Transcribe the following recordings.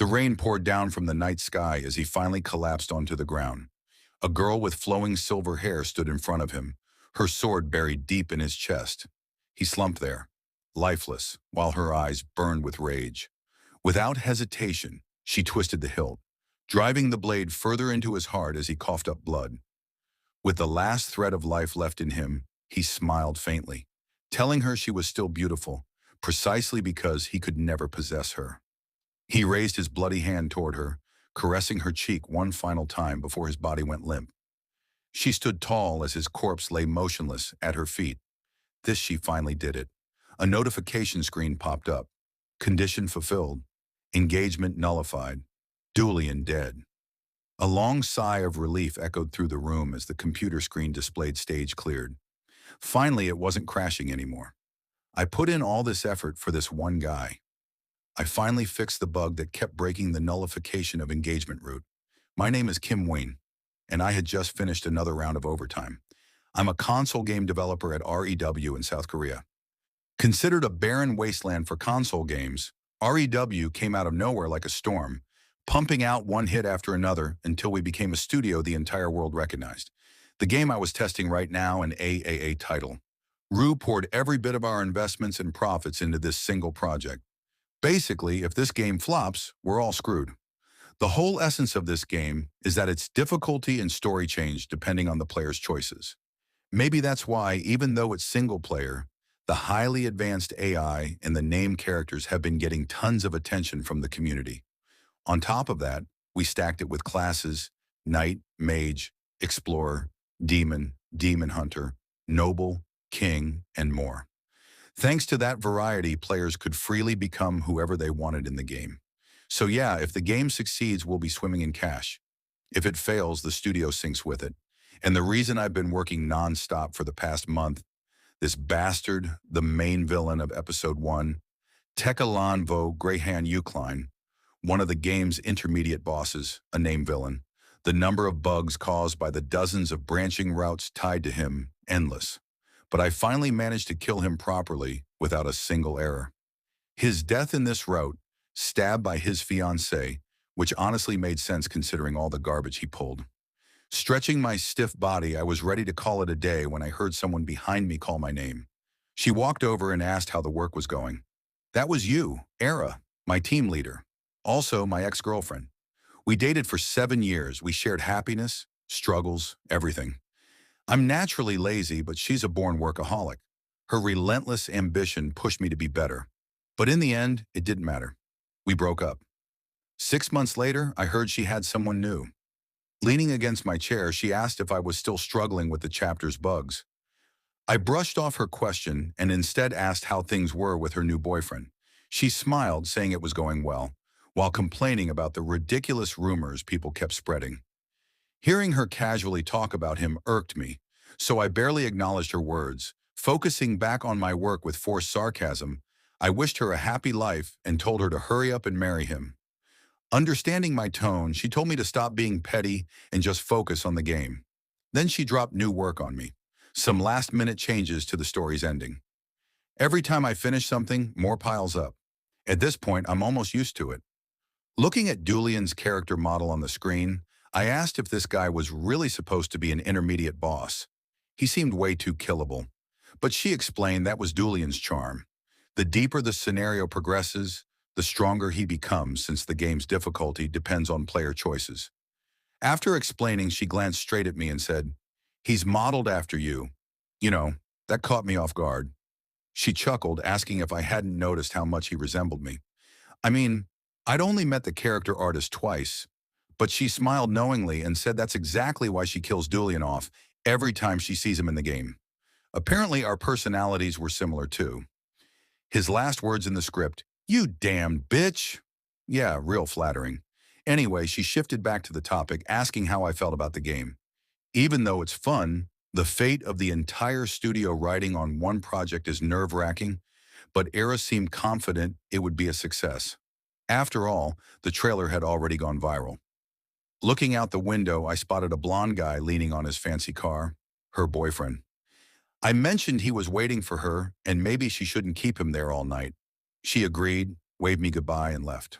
rain poured down from the night sky as he finally collapsed onto the ground. A girl with flowing silver hair stood in front of him, her sword buried deep in his chest. He slumped there, lifeless, while her eyes burned with rage. Without hesitation, she twisted the hilt, driving the blade further into his heart as he coughed up blood. With the last thread of life left in him, he smiled faintly, telling her she was still beautiful, precisely because he could never possess her. He raised his bloody hand toward her, caressing her cheek one final time before his body went limp. She stood tall as his corpse lay motionless at her feet. This she finally did it. A notification screen popped up. Condition fulfilled. Engagement nullified. Julian dead. A long sigh of relief echoed through the room as the computer screen displayed stage cleared. Finally, it wasn't crashing anymore. I put in all this effort for this one guy. I finally fixed the bug that kept breaking the nullification of engagement route. My name is Kim Wayne, and I had just finished another round of overtime. I'm a console game developer at REW in South Korea. Considered a barren wasteland for console games, REW came out of nowhere like a storm, pumping out one hit after another until we became a studio the entire world recognized. The game I was testing right now, an AAA title. REW poured every bit of our investments and profits into this single project. Basically, if this game flops, we're all screwed. The whole essence of this game is that its difficulty and story change depending on the player's choices. Maybe that's why, even though it's single player, the highly advanced AI and the named characters have been getting tons of attention from the community. On top of that, we stacked it with classes: Knight, Mage, Explorer, Demon, Demon Hunter, Noble, King, and more. Thanks to that variety, players could freely become whoever they wanted in the game. So yeah, if the game succeeds, we'll be swimming in cash. If it fails, the studio sinks with it. And the reason I've been working non-stop for the past month, this bastard, the main villain of Episode 1, Tekalan Vo Greyhan Ukline, one of the game's intermediate bosses, a named villain. The number of bugs caused by the dozens of branching routes tied to him, endless. But I finally managed to kill him properly without a single error. His death in this route, stabbed by his fiancée, which honestly made sense considering all the garbage he pulled. Stretching my stiff body, I was ready to call it a day when I heard someone behind me call my name. She walked over and asked how the work was going. That was you, Era, my team leader. Also my ex-girlfriend. We dated for 7 years. We shared happiness, struggles, everything. I'm naturally lazy, but she's a born workaholic. Her relentless ambition pushed me to be better. But in the end, it didn't matter. We broke up. 6 months later, I heard she had someone new. Leaning against my chair, she asked if I was still struggling with the chapter's bugs. I brushed off her question and instead asked how things were with her new boyfriend. She smiled, saying it was going well, while complaining about the ridiculous rumors people kept spreading. Hearing her casually talk about him irked me, so I barely acknowledged her words. Focusing back on my work with forced sarcasm, I wished her a happy life and told her to hurry up and marry him. Understanding my tone, she told me to stop being petty and just focus on the game. Then she dropped new work on me, some last-minute changes to the story's ending. Every time I finish something, more piles up. At this point, I'm almost used to it. Looking at Julian's character model on the screen, I asked if this guy was really supposed to be an intermediate boss. He seemed way too killable. But she explained that was Julian's charm. The deeper the scenario progresses, the stronger he becomes since the game's difficulty depends on player choices. After explaining, she glanced straight at me and said, "He's modeled after you." You know, that caught me off guard. She chuckled, asking if I hadn't noticed how much he resembled me. I mean, I'd only met the character artist twice, but she smiled knowingly and said that's exactly why she kills Julian off every time she sees him in the game. Apparently, our personalities were similar too. His last words in the script, "You damned bitch." Yeah, real flattering. Anyway, she shifted back to the topic, asking how I felt about the game. Even though it's fun, the fate of the entire studio riding on one project is nerve-wracking, but Era seemed confident it would be a success. After all, the trailer had already gone viral. Looking out the window, I spotted a blonde guy leaning on his fancy car, her boyfriend. I mentioned he was waiting for her and maybe she shouldn't keep him there all night. She agreed, waved me goodbye, and left.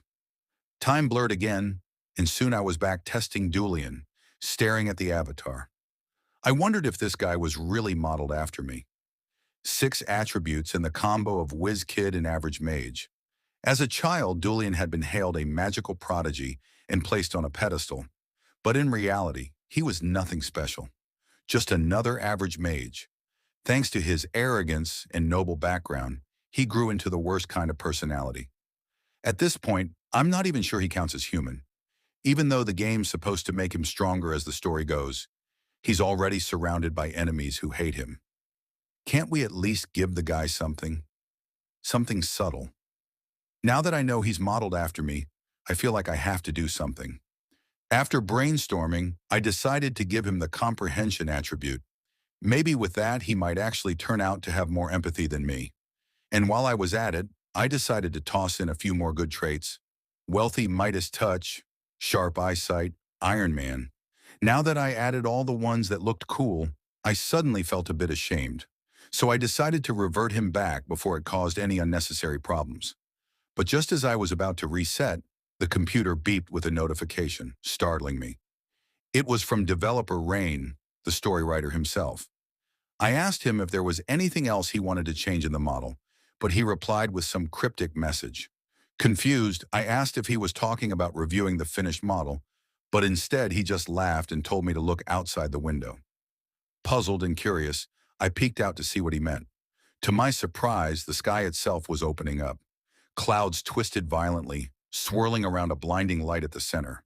Time blurred again, and soon I was back testing Dulian, staring at the avatar. I wondered if this guy was really modeled after me. 6 attributes in the combo of whiz kid and average mage. As a child, Dulian had been hailed a magical prodigy and placed on a pedestal. But in reality, he was nothing special. Just another average mage. Thanks to his arrogance and noble background, he grew into the worst kind of personality. At this point, I'm not even sure he counts as human. Even though the game's supposed to make him stronger as the story goes, he's already surrounded by enemies who hate him. Can't we at least give the guy something? Something subtle. Now that I know he's modeled after me, I feel like I have to do something. After brainstorming, I decided to give him the comprehension attribute. Maybe with that, he might actually turn out to have more empathy than me. And while I was at it, I decided to toss in a few more good traits. Wealthy Midas touch, sharp eyesight, Iron Man. Now that I added all the ones that looked cool, I suddenly felt a bit ashamed. So I decided to revert him back before it caused any unnecessary problems. But just as I was about to reset, the computer beeped with a notification, startling me. It was from developer Rain, the story writer himself. I asked him if there was anything else he wanted to change in the model, but he replied with some cryptic message. Confused, I asked if he was talking about reviewing the finished model, but instead he just laughed and told me to look outside the window. Puzzled and curious, I peeked out to see what he meant. To my surprise, the sky itself was opening up. Clouds twisted violently, swirling around a blinding light at the center.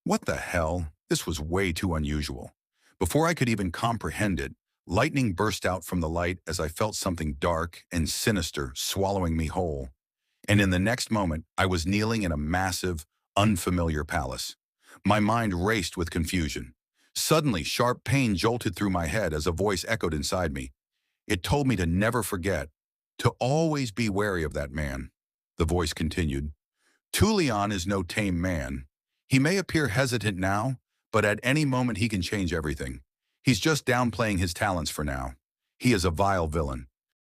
What the hell? This was way too unusual. Before I could even comprehend it, lightning burst out from the light as I felt something dark and sinister swallowing me whole. And in the next moment, I was kneeling in a massive, unfamiliar palace. My mind raced with confusion. Suddenly, sharp pain jolted through my head as a voice echoed inside me. It told me to never forget, to always be wary of that man. The voice continued. Tulian is no tame man. He may appear hesitant now, but at any moment he can change everything. He's just downplaying his talents for now. He is a vile villain,